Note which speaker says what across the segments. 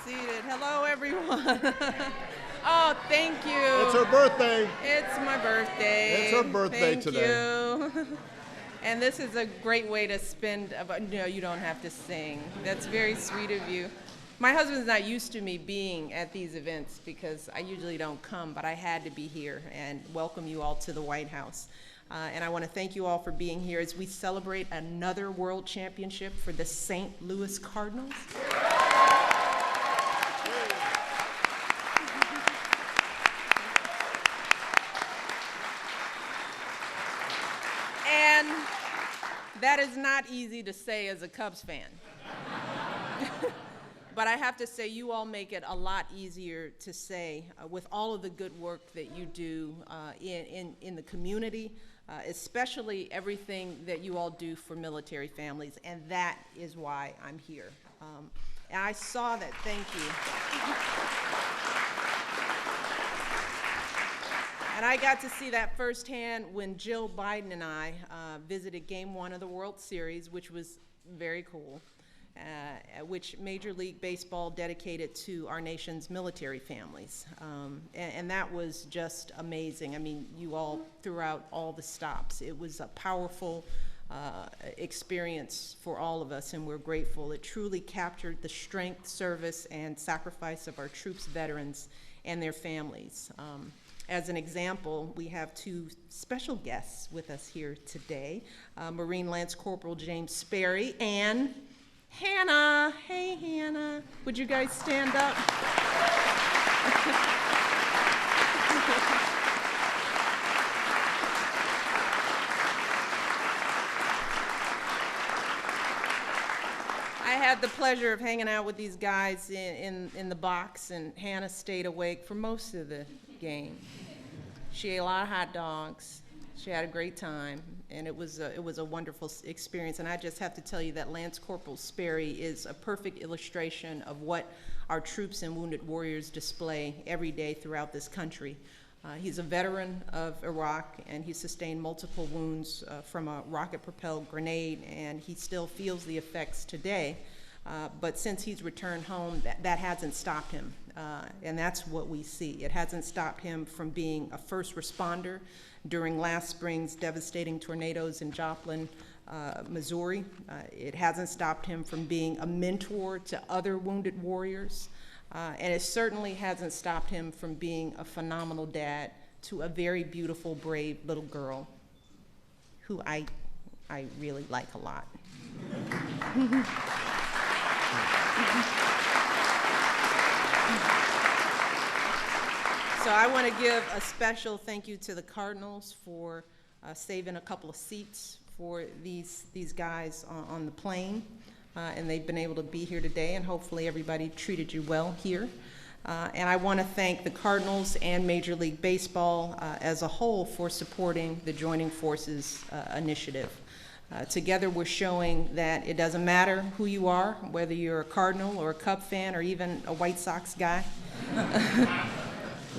Speaker 1: seated. Hello, everyone. Oh, thank you.
Speaker 2: It's her birthday.
Speaker 1: It's my birthday.
Speaker 2: It's her birthday
Speaker 1: thank
Speaker 2: today.
Speaker 1: Thank you. And this is a great way to spend, no, you don't have to sing. That's very sweet of you. My husband's not used to me being at these events because I usually don't come, but I had to be here and welcome you all to the White House. And I want to thank you all for being here as we celebrate another world championship for the St. Louis Cardinals. And that is not easy to say as a Cubs fan. But I have to say, you all make it a lot easier to say with all of the good work that you do in the community, especially everything that you all do for military families, and that is why I'm here. And I saw that, thank you. And I got to see that firsthand when Jill Biden and I visited Game 1 of the World Series, which was very cool. Which Major League Baseball dedicated to our nation's military families. And that was just amazing. I mean, you all throughout all the stops. It was a powerful experience for all of us, and we're grateful. It truly captured the strength, service, and sacrifice of our troops, veterans, and their families. As an example, we have two special guests with us here today, Marine Lance Corporal James Sperry and Hannah. Hey, Hannah. Would you guys stand up? I had the pleasure of hanging out with these guys in the box, and Hannah stayed awake for most of the game. She ate a lot of hot dogs. She had a great time, and it was a wonderful experience. And I just have to tell you that Lance Corporal Sperry is a perfect illustration of what our troops and wounded warriors display every day throughout this country. He's a veteran of Iraq, and he sustained multiple wounds from a rocket-propelled grenade, and he still feels the effects today. But since he's returned home, that hasn't stopped him, and that's what we see. It hasn't stopped him from being a first responder during last spring's devastating tornadoes in Joplin, Missouri. It hasn't stopped him from being a mentor to other wounded warriors, and it certainly hasn't stopped him from being a phenomenal dad to a very beautiful, brave little girl who I really like a lot. So I want to give a special thank you to the Cardinals for saving a couple of seats for these guys on the plane, and they've been able to be here today, and hopefully everybody treated you well here. And I want to thank the Cardinals and Major League Baseball as a whole for supporting the Joining Forces initiative. Together we're showing that it doesn't matter who you are, whether you're a Cardinal or a Cub fan or even a White Sox guy.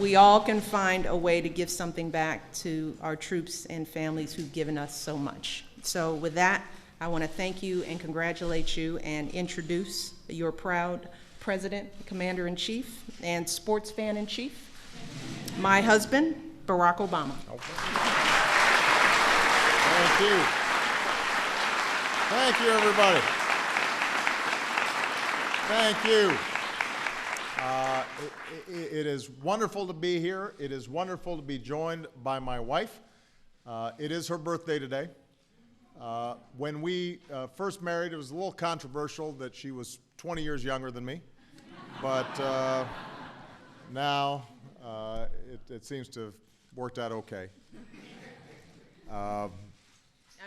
Speaker 1: We all can find a way to give something back to our troops and families who've given us so much. So with that, I want to thank you and congratulate you and introduce your proud President, Commander-in-Chief, and Sports Fan-in-Chief, my husband, Barack Obama.
Speaker 2: Okay. Thank you. Thank you, everybody. Thank you. It is wonderful to be here. It is wonderful to be joined by my wife. It is her birthday today. When we first married, it was a little controversial that she was 20 years younger than me. But now it seems to have worked out okay.
Speaker 1: I'm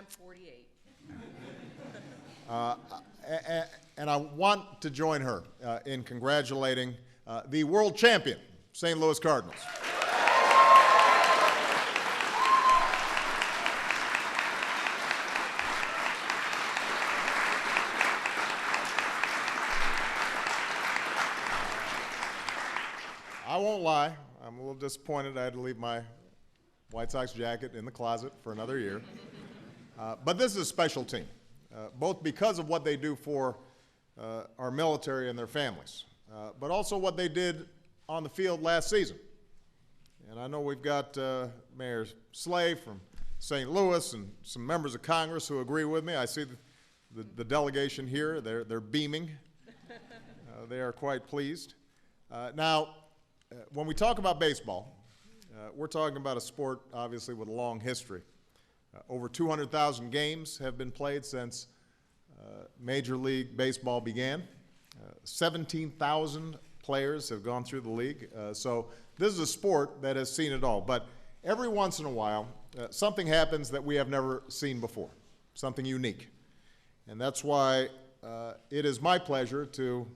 Speaker 1: 48.
Speaker 2: And I want to join her in congratulating the world champion, St. Louis Cardinals. I won't lie, I'm a little disappointed I had to leave my White Sox jacket in the closet for another year. But this is a special team, both because of what they do for our military and their families, but also what they did on the field last season. And I know we've got Mayor Slay from St. Louis and some members of Congress who agree with me. I see the delegation here. They're beaming. They are quite pleased. Now, when we talk about baseball, we're talking about a sport, obviously, with a long history. Over 200,000 games have been played since Major League Baseball began. 17,000 players have gone through the league. So this is a sport that has seen it all. But every once in a while, something happens that we have never seen before, something unique. And that's why it is my pleasure to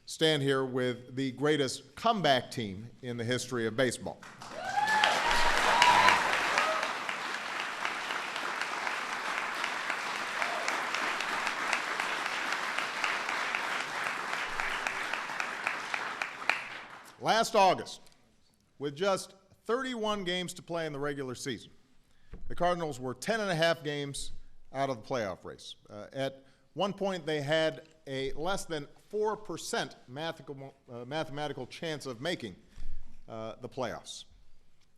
Speaker 2: stand here with the greatest comeback team in the history of baseball. Last August, with just 31 games to play in the regular season, the Cardinals were 10.5 games out of the playoff race. At one point, they had a less than 4% mathematical chance of making the playoffs.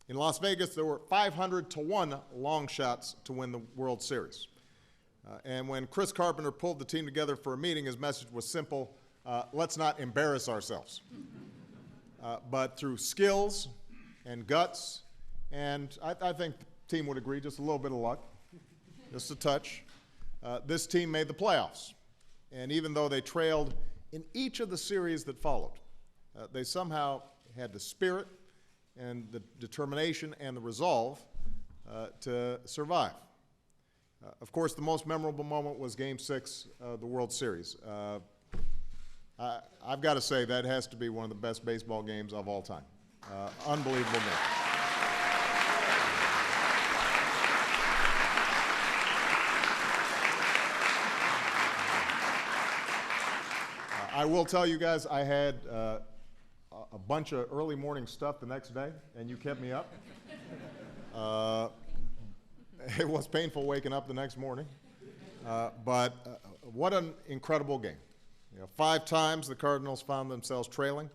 Speaker 2: In Las Vegas, there were 500-1 long shots to win the World Series. And when Chris Carpenter pulled the team together for a meeting, his message was simple: let's not embarrass ourselves. But through skills and guts, and I think the team would agree, just a little bit of luck, just a touch, this team made the playoffs. And even though they trailed in each of the series that followed, they somehow had the spirit and the determination and the resolve to survive. Of course, the most memorable moment was Game 6 of the World Series. I've got to say that has to be one of the best baseball games of all time. Unbelievable game. I will tell you guys, I had a bunch of early morning stuff the next day, and you kept me up. It was painful waking up the next morning, but what an incredible game. 5 times the Cardinals found themselves trailing.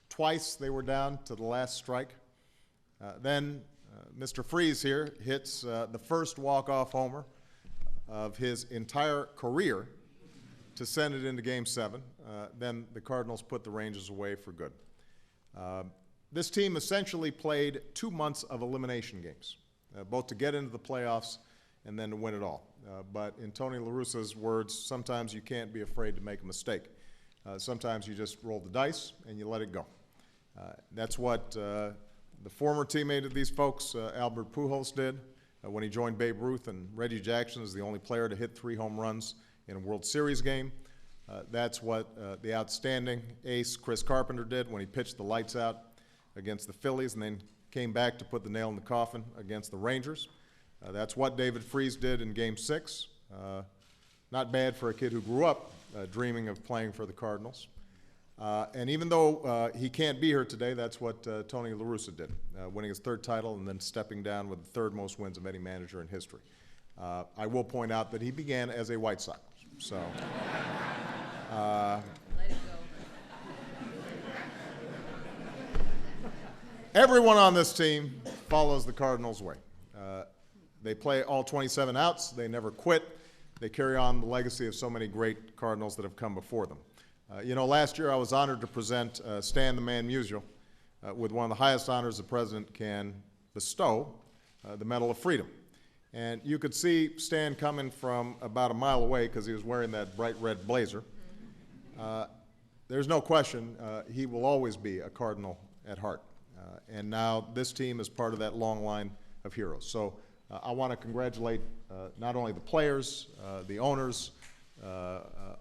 Speaker 2: Twice they were down to the last strike. Then Mr. Freese here hits the first walk-off homer of his entire career to send it into Game 7. Then the Cardinals put the Rangers away for good. This team essentially played 2 months of elimination games, both to get into the playoffs and then to win it all. But in Tony La Russa's words, sometimes you can't be afraid to make a mistake. Sometimes you just roll the dice and you let it go. That's what the former teammate of these folks, Albert Pujols, did when he joined Babe Ruth, and Reggie Jackson is the only player to hit 3 home runs in a World Series game. That's what the outstanding ace Chris Carpenter did when he pitched the lights out against the Phillies and then came back to put the nail in the coffin against the Rangers. That's what David Freese did in Game 6. Not bad for a kid who grew up dreaming of playing for the Cardinals. And even though he can't be here today, that's what Tony La Russa did, winning his 3rd title and then stepping down with the 3rd most wins of any manager in history. I will point out that he began as a White Sox. So,
Speaker 1: Let it go.
Speaker 2: everyone on this team follows the Cardinals' way. They play all 27 outs. They never quit. They carry on the legacy of so many great Cardinals that have come before them. Last year I was honored to present Stan the Man Musial with one of the highest honors the president can bestow, the Medal of Freedom. And you could see Stan coming from about a mile away because he was wearing that bright red blazer. There's no question he will always be a Cardinal at heart. And now this team is part of that long line of heroes. So I want to congratulate not only the players, the owners,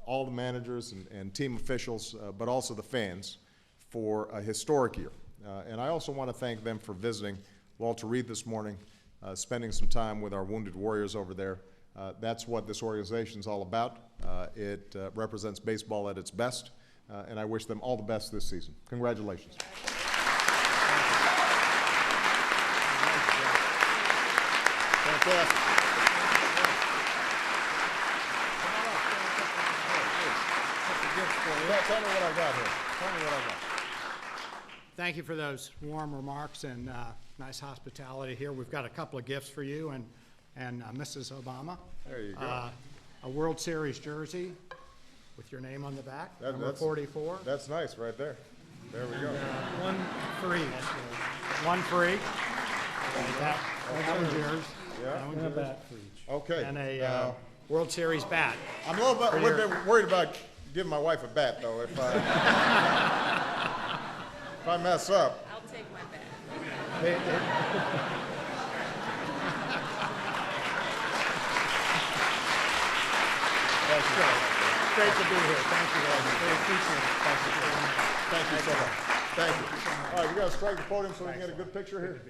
Speaker 2: all the managers and team officials, but also the fans for a historic year. And I also want to thank them for visiting Walter Reed this morning, spending some time with our wounded warriors over there. That's what this organization is all about. It represents baseball at its best, and I wish them all the best this season. Congratulations. Fantastic. Tell me what I got here. Tell me what I got.
Speaker 3: Thank you for those warm remarks and nice hospitality here. We've got a couple of gifts for you and Mrs. Obama.
Speaker 2: There you go.
Speaker 3: A World Series jersey with your name on the back, number 44.
Speaker 2: That's nice right there. There we go.
Speaker 3: One for each. One for each. That one's yours.
Speaker 2: Yeah.
Speaker 3: That one's yours.
Speaker 2: Okay.
Speaker 3: And a World Series bat.
Speaker 2: I'm a little bit worried about giving my wife a bat, though, if I, if I mess up.
Speaker 1: I'll take my bag.
Speaker 3: Great to be here. Thank you very much. Very appreciate it.
Speaker 2: Thank you so much. Thank you. All right, we got to strike the podium so we can get a good picture here.